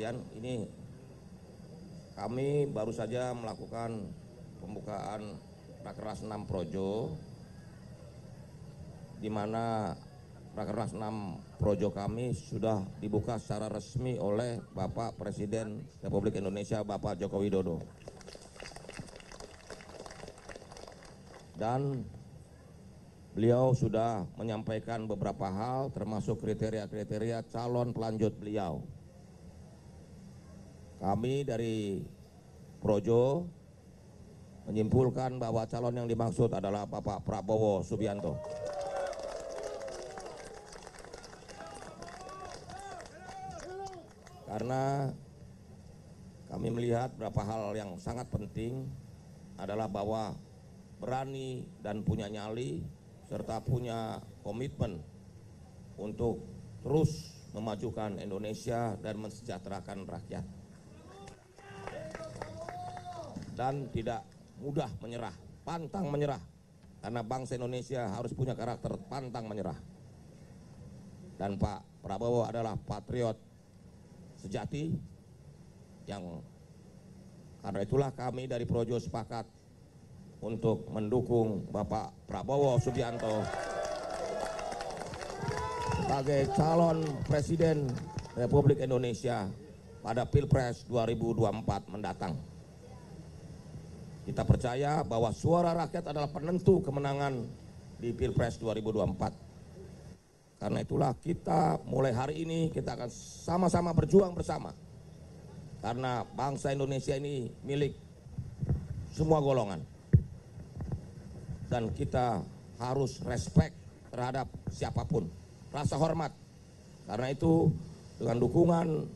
sekalian, ini kami baru saja melakukan pembukaan Rakernas 6 Projo, di mana Rakernas 6 Projo kami sudah dibuka secara resmi oleh Bapak Presiden Republik Indonesia, Bapak Joko Widodo. Dan beliau sudah menyampaikan beberapa hal termasuk kriteria-kriteria calon pelanjut beliau. Kami dari Projo menyimpulkan bahwa calon yang dimaksud adalah Bapak Prabowo Subianto. Karena kami melihat beberapa hal yang sangat penting adalah bahwa berani dan punya nyali serta punya komitmen untuk terus memajukan Indonesia dan mensejahterakan rakyat. Dan tidak mudah menyerah, pantang menyerah. Karena bangsa Indonesia harus punya karakter pantang menyerah. Dan Pak Prabowo adalah patriot sejati yang karena itulah kami dari Projo sepakat untuk mendukung Bapak Prabowo Subianto sebagai calon Presiden Republik Indonesia pada Pilpres 2024 mendatang. Kita percaya bahwa suara rakyat adalah penentu kemenangan di Pilpres 2024. Karena itulah kita mulai hari ini kita akan sama-sama berjuang bersama. Karena bangsa Indonesia ini milik semua golongan. Dan kita harus respect terhadap siapapun, rasa hormat. Karena itu dengan dukungan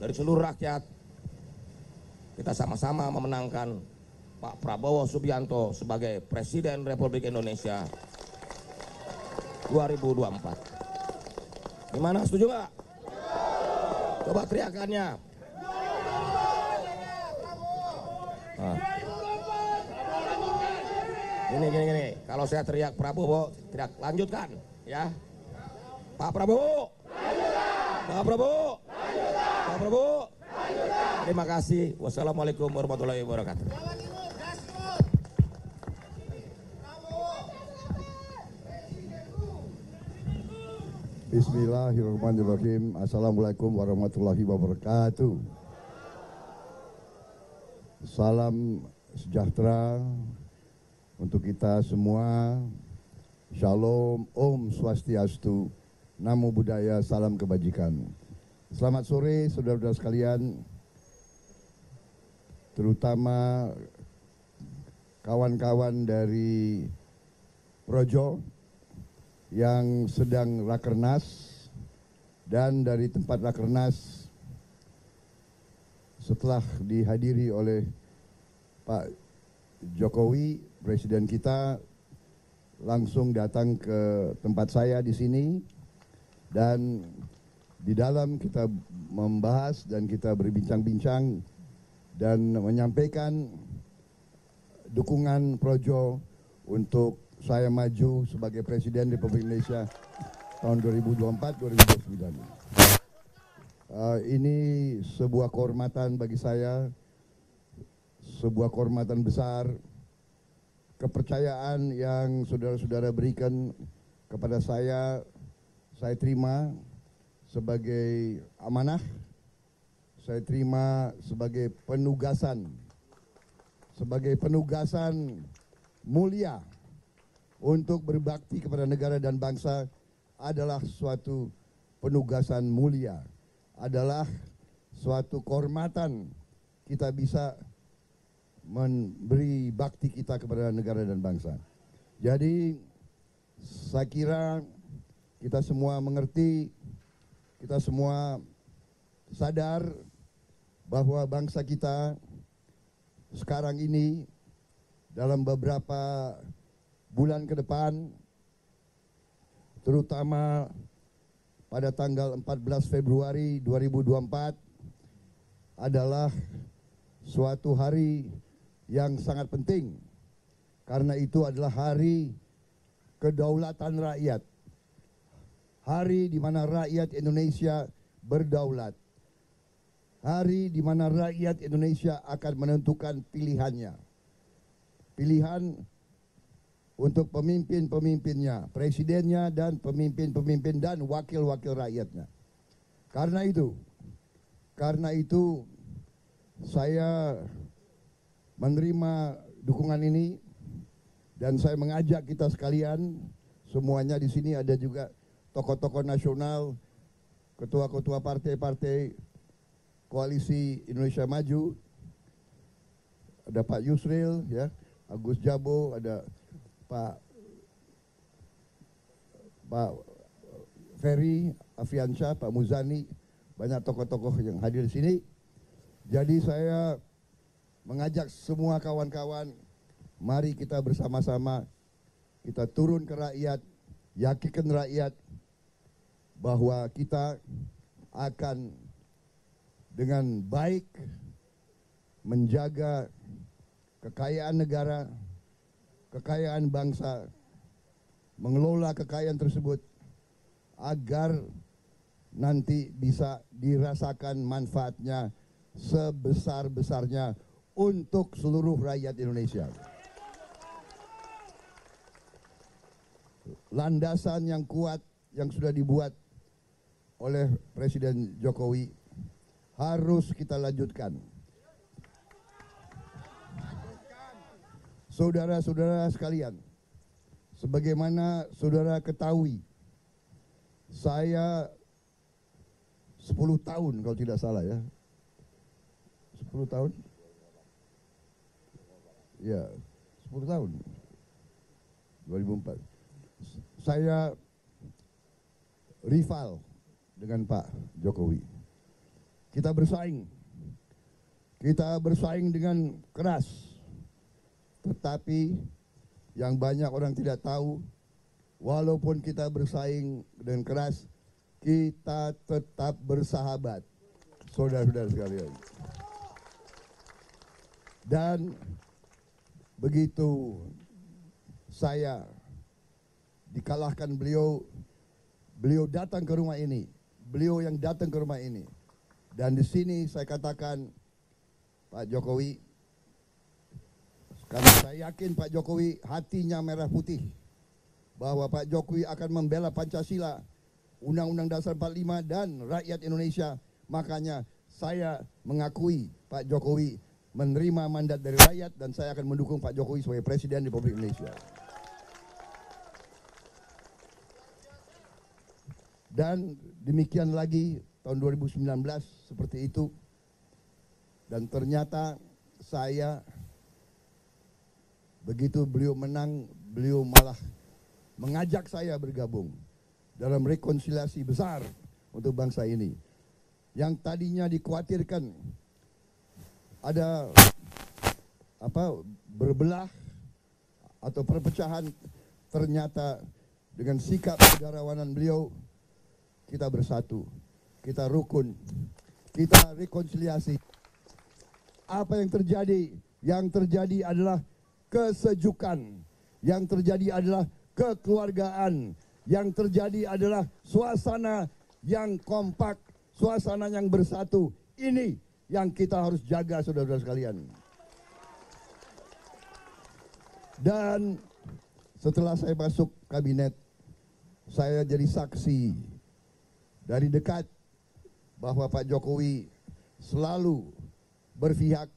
dari seluruh rakyat, kita sama-sama memenangkan Pak Prabowo Subianto sebagai Presiden Republik Indonesia 2024. Gimana, setuju nggak? Coba teriakannya. Nah. Gini. Kalau saya teriak Prabowo, teriak lanjutkan, ya. Pak Prabowo. Lanjutkan. Pak Prabowo. Lanjutkan. Pak Prabowo. Lanjutkan. Terima kasih. Wassalamualaikum warahmatullahi wabarakatuh. Bismillahirrahmanirrahim. Assalamualaikum warahmatullahi wabarakatuh. Salam sejahtera untuk kita semua. Shalom, Om Swastiastu, Namo Buddhaya, salam kebajikan. Selamat sore saudara-saudara sekalian, terutama kawan-kawan dari Projo yang sedang Rakernas, dan dari tempat Rakernas setelah dihadiri oleh Pak Jokowi, Presiden kita, langsung datang ke tempat saya di sini, dan di dalam kita membahas dan kita berbincang-bincang dan menyampaikan dukungan Projo untuk saya maju sebagai Presiden Republik Indonesia tahun 2024-2029. Ini sebuah kehormatan bagi saya, sebuah kehormatan besar, kepercayaan yang saudara-saudara berikan kepada saya terima sebagai amanah, saya terima sebagai penugasan mulia untuk berbakti kepada negara dan bangsa. Adalah suatu penugasan mulia, adalah suatu kehormatan kita bisa memberi bakti kita kepada negara dan bangsa. Jadi saya kira kita semua mengerti, kita semua sadar bahwa bangsa kita sekarang ini dalam beberapa bulan ke depan, terutama pada tanggal 14 Februari 2024 adalah suatu hari yang sangat penting, karena itu adalah hari kedaulatan rakyat, hari di mana rakyat Indonesia berdaulat, hari di mana rakyat Indonesia akan menentukan pilihannya. Pilihan untuk pemimpin-pemimpinnya, presidennya dan pemimpin-pemimpin dan wakil-wakil rakyatnya. Karena itu saya menerima dukungan ini dan saya mengajak kita sekalian, semuanya di sini ada juga tokoh-tokoh nasional, ketua-ketua partai-partai Koalisi Indonesia Maju, ada Pak Yusril, ya, Agus Jabo, ada Pak Ferry Afiansyah, Pak Muzani, banyak tokoh-tokoh yang hadir di sini. Jadi saya mengajak semua kawan-kawan, mari kita bersama-sama, kita turun ke rakyat, yakinkan rakyat bahwa kita akan dengan baik menjaga kekayaan negara, kekayaan bangsa, mengelola kekayaan tersebut agar nanti bisa dirasakan manfaatnya sebesar-besarnya untuk seluruh rakyat Indonesia. Landasan yang kuat yang sudah dibuat oleh Presiden Jokowi harus kita lanjutkan. Saudara-saudara sekalian, sebagaimana saudara ketahui, saya 10 tahun kalau tidak salah ya. 10 tahun? Ya, 10 tahun. 2004. Saya rival dengan Pak Jokowi. Kita bersaing dengan keras, tetapi yang banyak orang tidak tahu, walaupun kita bersaing dengan keras, kita tetap bersahabat, saudara-saudara sekalian. Dan begitu saya dikalahkan beliau datang ke rumah ini, beliau yang datang ke rumah ini. Dan di sini saya katakan, Pak Jokowi, karena saya yakin Pak Jokowi hatinya merah putih, bahwa Pak Jokowi akan membela Pancasila, Undang-Undang Dasar 45 dan rakyat Indonesia. Makanya saya mengakui Pak Jokowi menerima mandat dari rakyat dan saya akan mendukung Pak Jokowi sebagai Presiden Republik Indonesia. Dan demikian lagi tahun 2019 seperti itu. Dan ternyata saya, begitu beliau menang, beliau malah mengajak saya bergabung dalam rekonsiliasi besar untuk bangsa ini. Yang tadinya dikhawatirkan ada berbelah atau perpecahan, ternyata dengan sikap negarawanan beliau kita bersatu, kita rukun, kita rekonsiliasi. Apa yang terjadi? Yang terjadi adalah kesejukan, yang terjadi adalah kekeluargaan, yang terjadi adalah suasana yang kompak, suasana yang bersatu. Ini yang kita harus jaga, saudara-saudara sekalian. Dan setelah saya masuk kabinet, saya jadi saksi dari dekat bahwa Pak Jokowi selalu berpihak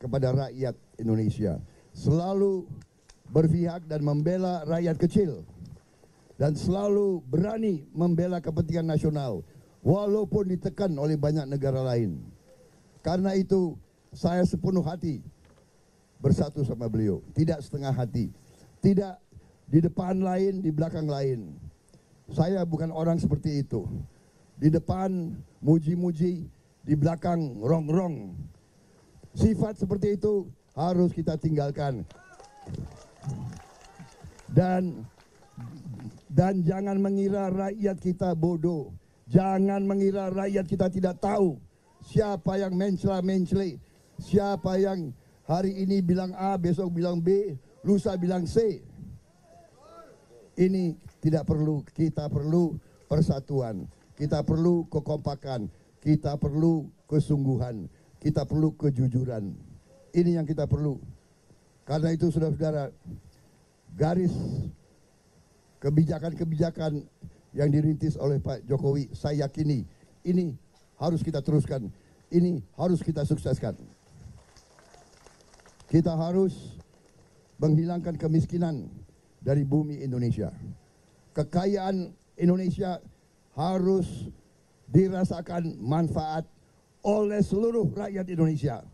kepada rakyat Indonesia, selalu berpihak dan membela rakyat kecil, dan selalu berani membela kepentingan nasional walaupun ditekan oleh banyak negara lain. Karena itu saya sepenuh hati bersatu sama beliau, tidak setengah hati, tidak di depan lain, di belakang lain. Saya bukan orang seperti itu. Di depan muji-muji, di belakang rong-rong. Sifat seperti itu harus kita tinggalkan. Dan jangan mengira rakyat kita bodoh. Jangan mengira rakyat kita tidak tahu siapa yang mencela-mencela, siapa yang hari ini bilang A, besok bilang B, lusa bilang C. Ini tidak perlu, kita perlu persatuan, kita perlu kekompakan, kita perlu kesungguhan, kita perlu kejujuran. Ini yang kita perlu. Karena itu saudara-saudara, garis kebijakan-kebijakan yang dirintis oleh Pak Jokowi, saya yakini ini harus kita teruskan, ini harus kita sukseskan. Kita harus menghilangkan kemiskinan dari bumi Indonesia. Kekayaan Indonesia harus dirasakan manfaat oleh seluruh rakyat Indonesia.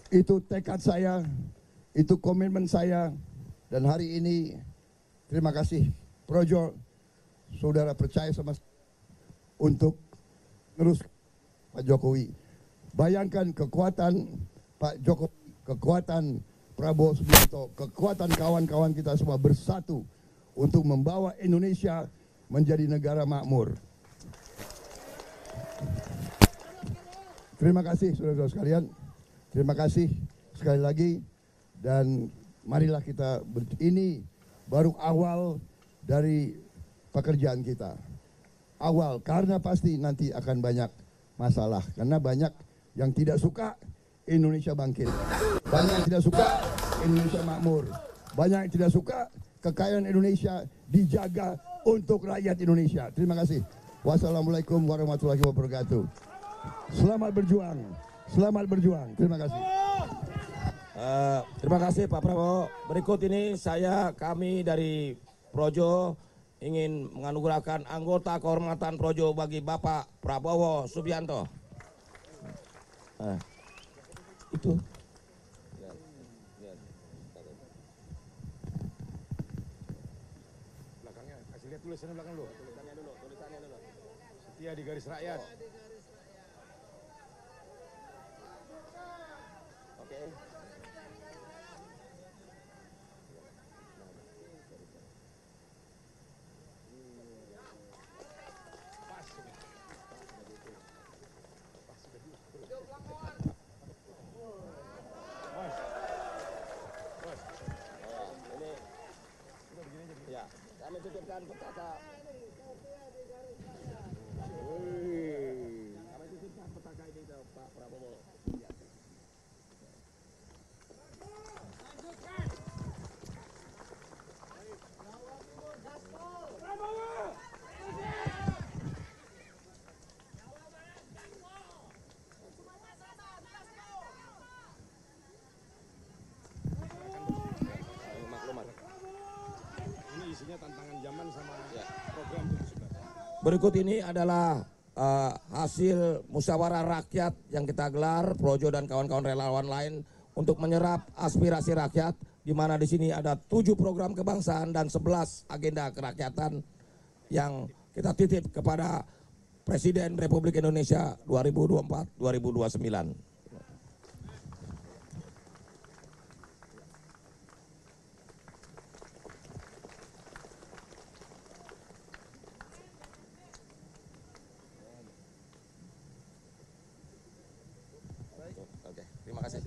Itu tekad saya, itu komitmen saya, dan hari ini terima kasih Projo, saudara percaya sama saya untuk terus Pak Jokowi. Bayangkan kekuatan Pak Jokowi, kekuatan Prabowo Subianto, kekuatan kawan-kawan kita semua bersatu untuk membawa Indonesia menjadi negara makmur. Terima kasih saudara-saudara sekalian. Terima kasih sekali lagi, dan marilah kita ini baru awal dari pekerjaan kita. Awal, karena pasti nanti akan banyak masalah, karena banyak yang tidak suka Indonesia bangkit, banyak yang tidak suka Indonesia makmur, banyak yang tidak suka kekayaan Indonesia dijaga untuk rakyat Indonesia. Terima kasih. Wassalamualaikum warahmatullahi wabarakatuh. Selamat berjuang, selamat berjuang. Terima kasih. Terima kasih Pak Prabowo. Berikut ini kami dari Projo ingin menganugerahkan anggota kehormatan Projo bagi Bapak Prabowo Subianto. Itu. Belakangnya, kasih lihat tulisannya belakang dulu. Tulisannya dulu. Setia di garis rakyat. Oke. Ya, kami titipkan petaka. Kami titipkan petaka ini ke Pak Prabowo. Ini isinya tantangan zaman sama program itu sudah. Berikut ini adalah hasil musyawarah rakyat yang kita gelar, Projo dan kawan-kawan relawan lain untuk menyerap aspirasi rakyat, di mana di sini ada 7 program kebangsaan dan 11 agenda kerakyatan yang kita titip kepada Presiden Republik Indonesia 2024-2029. Oke, terima kasih.